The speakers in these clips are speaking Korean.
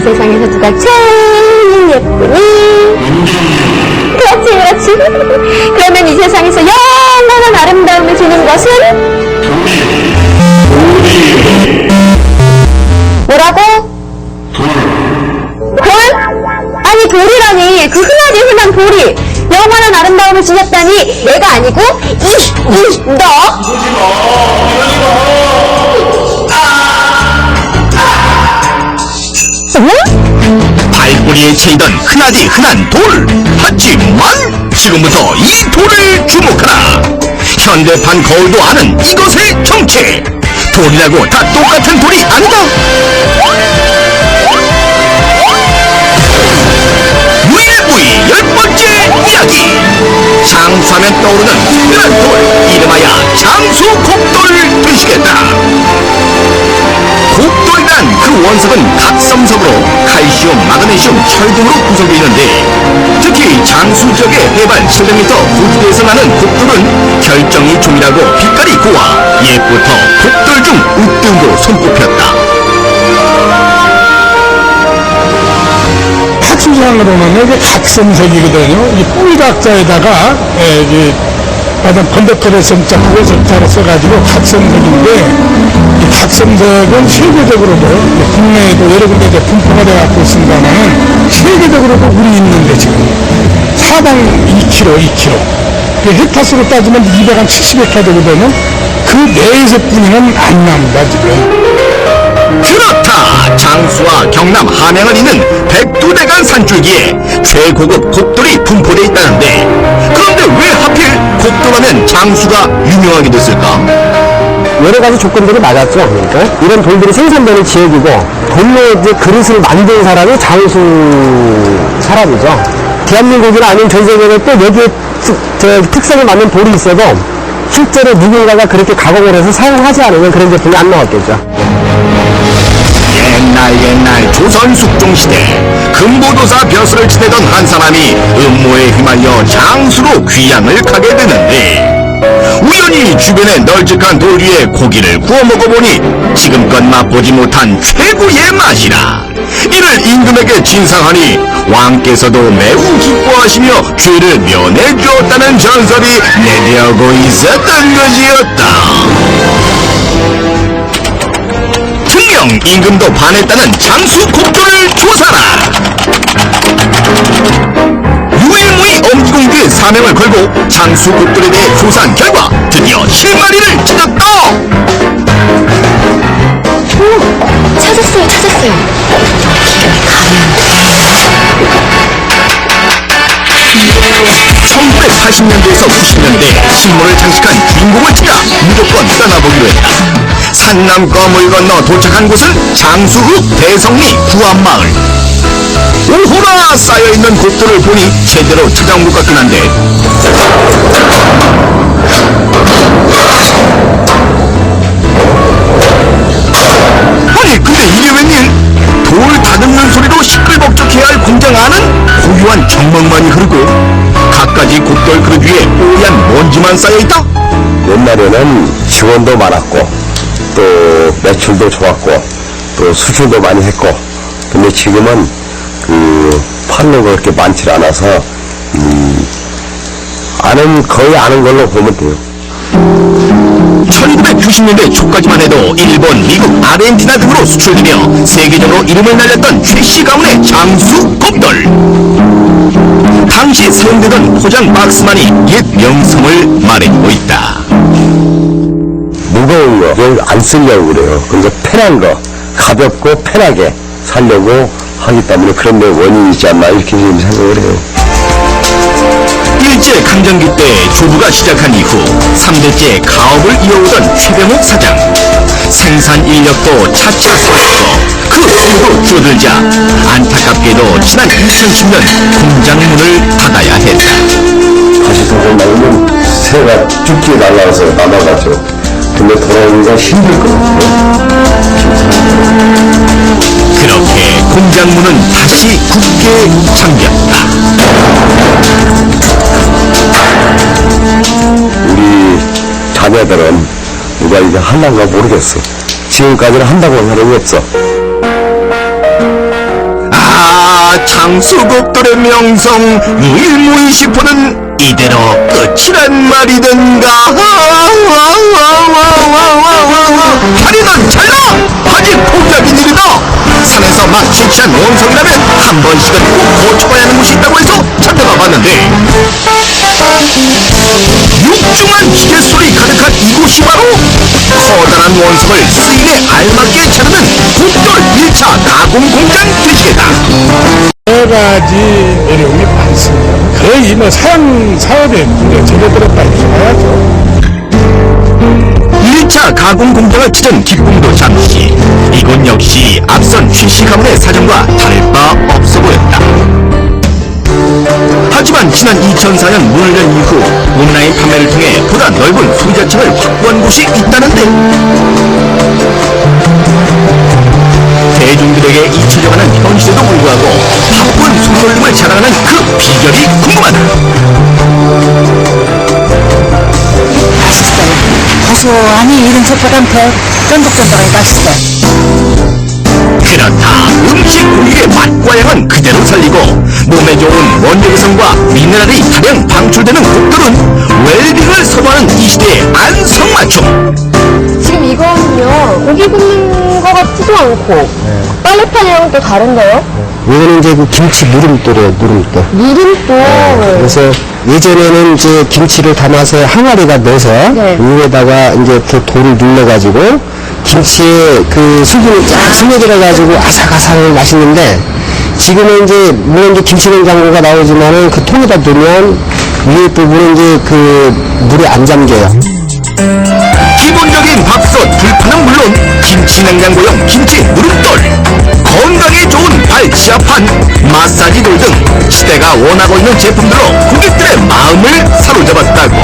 이 세상에서 누가 제일 예쁘니? 그렇지, 그렇지. 그러면 이 세상에서 영원한 아름다움을 주는 것은? 뭐라고? 돌? 아니, 돌이라니. 그 흔한 돌이 영원한 아름다움을 주셨다니. 내가 아니고 너? 발꼬리에 채이던 흔하디 흔한 돌. 하지만 지금부터 이 돌을 주목하라. 현대판 거울도 아는 이것의 정체. 돌이라고 다 똑같은 돌이 아니다. 무일무이 10번째 이야기. 장수하면 떠오르는 특별한 돌, 이름하여 장수곡돌을 되시겠다. 곡돌이란 그 원석은 각성석으로 칼슘, 마그네슘, 철 등으로 구성되어 있는데, 특히 장수 지역의 해발 700m 고지대에서 나는 곡돌은 결정이 종이라고 빛깔이 고와 옛부터 곡돌 중 으뜸으로 손꼽혔다. 학술상으로는 이게 각성석이거든요. 이 뿌리각자에다가 마당 번데털의 성자, 국의 성자를 써가지고 각성석인데, 이 각성석은 세계적으로도 국내에도 여러 군데 이제 분포가 돼갖고 있습니다만, 세계적으로도 우리 있는데 지금 사당 2kg. 그 헥타수로 따지면 270헥타 되거든요. 그 내에서 뿐이는 안 납니다, 지금. 그렇다. 장수와 경남 함양을 잇는 백두대간 산줄기에 최고급 곡돌이 분포되어 있다는데, 그런데 왜 하필 곡돌하면 장수가 유명하게 됐을까? 여러 가지 조건들이 맞았죠. 그러니까 이런 돌들이 생산되는 지역이고, 돌로 이제 그릇을 만든 사람이 장수 사람이죠. 대한민국이나 아니면 전 세계에 또 여기에 특성에 맞는 돌이 있어도 실제로 누군가가 그렇게 가공을 해서 사용하지 않으면 그런 제품이 안 나왔겠죠. 옛날 조선 숙종시대 금보도사 벼슬을 지내던 한 사람이 음모에 휘말려 장수로 귀향을 가게 되는데, 우연히 주변에 널찍한 돌 위에 고기를 구워 먹어보니 지금껏 맛보지 못한 최고의 맛이라. 이를 임금에게 진상하니 왕께서도 매우 기뻐하시며 죄를 면해주었다는 전설이 내려오고 있었던 것이었다. 분명 임금도 반했다는 장수 곡돌을 조사라. 유일무이 엄지공주의 사명을 걸고 장수 곡돌에 대해 조사한 결과 드디어 실마리를 찾았다. 찾았어요. 가면 1980년대에서 90년대 신문을 장식한 주인공을 찾아 무조건 떠나보기로 했다. 산남과 물 건너 도착한 곳은 장수읍 대성리 구암마을. 오호라 쌓여있는 곡돌을 보니 제대로 찾아온 것 같긴 한데, 아니 근데 이게 웬일? 돌 다듬는 소리로 시끌벅적해야 할 공장 안은 고유한 정막만이 흐르고 갖가지 곡돌 그릇 위에 뽀얀 먼지만 쌓여있다? 옛날에는 직원도 많았고, 또 매출도 좋았고, 또 수출도 많이 했고, 근데 지금은 판로가 그렇게 많지 않아서 거의 아는 걸로 보면 돼요. 1990년대 초까지만 해도 일본, 미국, 아르헨티나 등으로 수출되며 세계적으로 이름을 날렸던 최씨 가문의 장수 곡돌. 당시 사용되던 포장 박스만이 옛 명성을 말해주고 있다. 무거운 거, 이걸 안 쓰려고 그래요. 그래서 편한 거, 가볍고 편하게 살려고 하기 때문에 그런 데 원인이 있지 않나 이렇게 생각을 해요. 일제강점기 때 조부가 시작한 이후 3대째 가업을 이어오던 최병욱 사장. 생산 인력도 차차 쏟았고 그 수요도 줄어들자 안타깝게도 지난 2010년 공장 문을 닫아야 했다. 다시 돌아오면 새가 쭉쭉 날아와서 남아가죠. 근데 돌아오기가 힘들 것 같아요. 그렇게 공장 문은 다시 굳게 잠겼다. 우리 자녀들은 누가 이제 할란가 모르겠어. 지금까지는 한다고 한 사람이 없어. 장수곡돌의 명성 유일무이시포는 이대로 끝이란 말이던가. 다리는 잘라! 아직 포기하긴 이르다. 산에서 막 실시한 원성이라면 한 번씩은 꼭 고쳐봐야 하는 곳이 있다고 해서 찾아가 봤는데, 육중한 기계소리 가득한 이곳이 바로 커다란 원석을 스윙에 알맞게 자르는 곡돌 1차 가공 공장 되시겠다. 여러 가지 어려움이 많습니다. 거의 뭐 사양 사업에 제대로 들어가 있어야죠. 1차 가공 공장을 찾은 기쁨도 잠시. 이곳 역시 앞선 최씨 가문의 사정과 다를 바 없어 보였다. 하지만 지난 2004년 문을 연 이후 온라인 판매를 통해 보다 넓은 소비자층을 확보한 곳이 있다는데, 대중들에게 잊혀져가는 현실에도 불구하고 바쁜 소설림을 자랑하는 그 비결이 궁금하다. 맛있어요. 고소하니 이런 것보단 더 쫀득쫀득하게 맛있어요. 그렇다. 음식 고기의 맛과 향은 그대로 살리고 몸에 좋은 원료 구성과 미네랄이 다량 방출되는 곡돌은 웰빙을 선호하는 이 시대의 안성맞춤. 지금 이거는요, 고기 굽는 거 같지도 않고, 빨래판이랑 또 다른데요? 이거는 이제 그 김치 누름돌이에요, 누름돌. 누름돌. 그래서 예전에는 이제 김치를 담아서 항아리가 넣어서 네. 위에다가 이제 이렇게 돌을 눌러가지고 김치에 그 수분이 쫙 스며들어가지고 아삭아삭하고 맛있는데, 지금은 이제 물론 이제 김치냉장고가 나오지만은 그 통에다 두면 위에 부분은 이제 그 물에 안 잠겨요. 기본적인 밥솥 불판은 물론 김치냉장고용 김치 누름돌, 건강에 좋은 발치아판, 마사지돌 등 시대가 원하고 있는 제품들로 고객들의 마음을 사로잡았다고.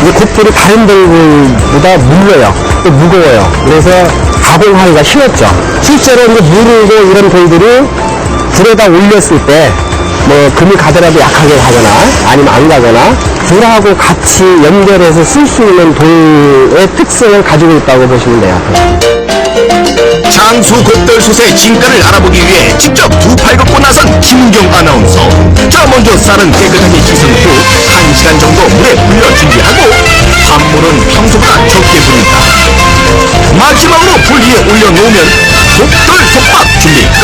이 곡돌이 다른 돌보다 물려요. 또 무거워요. 그래서 가공하기가 쉬웠죠. 실제로 이제 무르고 이런 돌들이 불에다 올렸을 때 뭐 금이 가더라도 약하게 가거나 아니면 안 가거나 불하고 같이 연결해서 쓸 수 있는 돌의 특성을 가지고 있다고 보시면 돼요. 장수 곡돌솥의 진가를 알아보기 위해 직접 두 팔 걷고 나선 김경 아나운서. 자, 먼저 쌀은 깨끗하게 씻은 후 1시간 정도 물에 불려 준비하고, 밥물은 평소보다 적게 부른다. 마지막으로 불 위에 올려놓으면 곡돌 솥밥 준비 끝!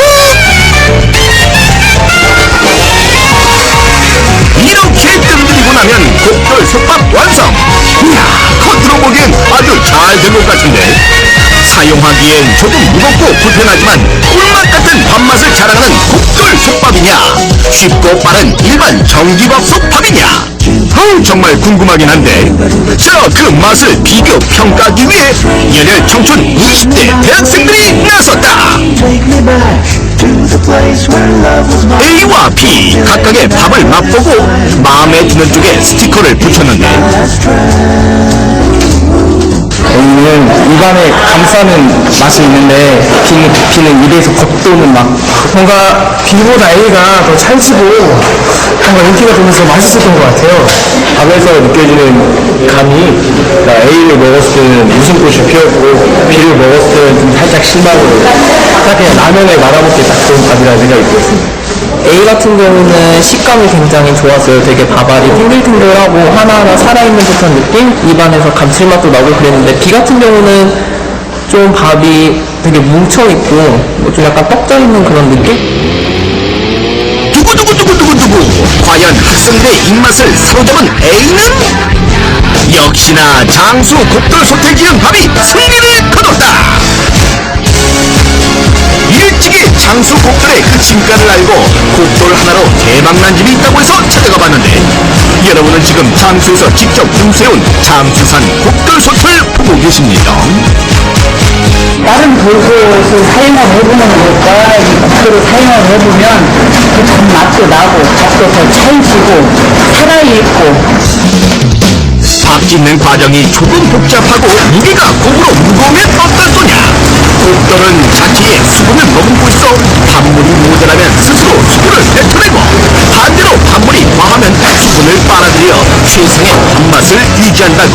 이렇게 뜸들이고 나면 곡돌 솥밥 완성! 이야, 겉으로 보기엔 아주 잘 된 것 같은데, 사용하기엔 조금 무겁고 불편하지만 꿀맛 같은 밥맛을 자랑하는 곡돌 솥밥이냐, 쉽고 빠른 일반 전기밥솥 밥이냐, 정말 궁금하긴 한데, 자, 그 맛을 비교 평가하기 위해 열혈 청춘 20대 대학생들이 나섰다. A와 B 각각의 밥을 맛보고 마음에 드는 쪽에 스티커를 붙였는데, A는 입안에 감싸는 맛이 있는데 B는 입에서 겉도는 맛. 뭔가 B보다 A가 더 찰지고 뭔가 인기가 돌면서 맛있었던 것 같아요. 밥에서 느껴지는 감이 A를 먹었을 때는 웃음꽃이 피었고 B를 먹었을 때는 좀 살짝 실망으로 딱 그냥 라면에 말아먹기 딱 좋은 밥이라는 생각이 들었습니다. A 같은 경우는 식감이 굉장히 좋았어요. 되게 밥알이 탱글탱글하고 하나하나 살아있는 듯한 느낌? 입안에서 감칠맛도 나고 그랬는데 B 같은 경우는 좀 밥이 되게 뭉쳐있고 뭐 좀 약간 떡져있는 그런 느낌? 두구두구두구두구두구, 과연 학생들의 입맛을 사로잡은 A는? 역시나 장수 곡돌 솥에 지은 밥이 승리를 거뒀다. 일찍이 장수 곡돌의 그 진가를 알고 곡돌 하나로 대박난 집이 있다고 해서 찾아가 봤는데, 여러분은 지금 장수에서 직접 공세운 장수산 곡돌 솥을 보고 계십니다. 다른 돌솥을 사용을 해보는 것과 이 국도를 사용을 해보면 그 전 맛도 나고 밥도 더 찰지고 살아있고. 밥 짓는 과정이 조금 복잡하고 무게가 곡으로 무거우면 어떨소냐. 곡돌은 자체에 수분을 머금고 있어 밥물이 모자라면 스스로 수분을 뱉어내고, 반대로 밥물이 과하면 수분을 빨아들여 최상의 밥맛을 유지한다고.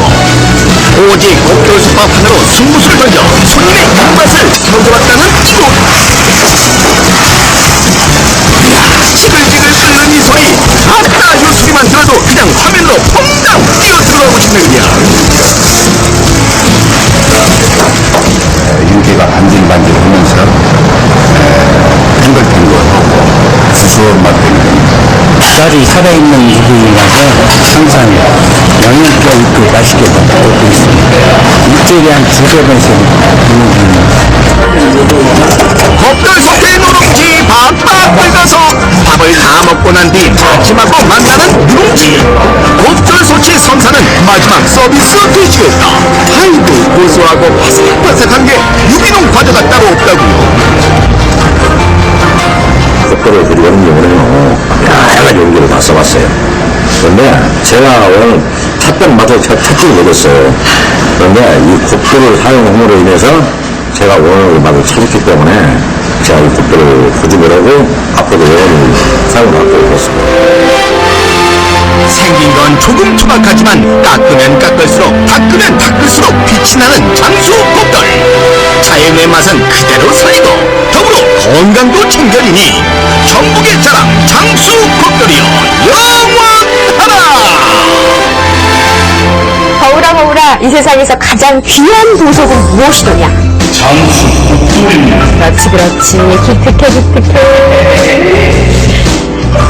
오직 곱돌솥밥 하나로 승부수를 던져 손님의 입맛을 사로잡았다는 기록. 지글지글 끓는 이 소리, 아따 요 소리만 들어도 그냥 화면으로 퐁당 뛰어 들어가고 싶네요. 유개가 반질반질하면서 탱글탱글하고 구수한 맛 때문에 쌀이 살아있는 유기라서 항상 영양가 있고 맛있게 먹고 있습니다. 일주일에 한 2-3번씩 곱돌솥에 누룽지 박박 긁어서 밥을 다 먹고 난 뒤 마지막으로 만나는 누룽지. 곱돌솥의 선사는 마지막 서비스 디시였다. 아이고 고소하고 바삭바삭한 게 유기농 과자가 따로 없다고요. 곱돌을 들이가는 경우는 다양한 용기를 다 써봤어요. 그런데 제가 오늘 찻병 맛을 찾지 못했어요. 그런데 이 곱돌을 사용함으로 인해서 제가 오늘 맛을 찾았기 때문에 제가 이 곱돌을 고집을 하고 앞으로도 영원히 사용하도록 했습니다. 생긴 건 조금 투박하지만 깎으면 깎을수록 닦으면 닦을수록 빛이 나는 장수 곱돌. 자연의 맛은 그대로 살리고 더불어 건강도 챙겨주니 전국의 자랑 장수 곱돌이여 영원하라. 거울아 이 세상에서 가장 귀한 보석은 무엇이더냐? 장수 곱돌입니다. 그렇지 기특해.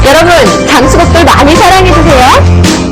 여러분 장수곱돌 많이 사랑해주세요.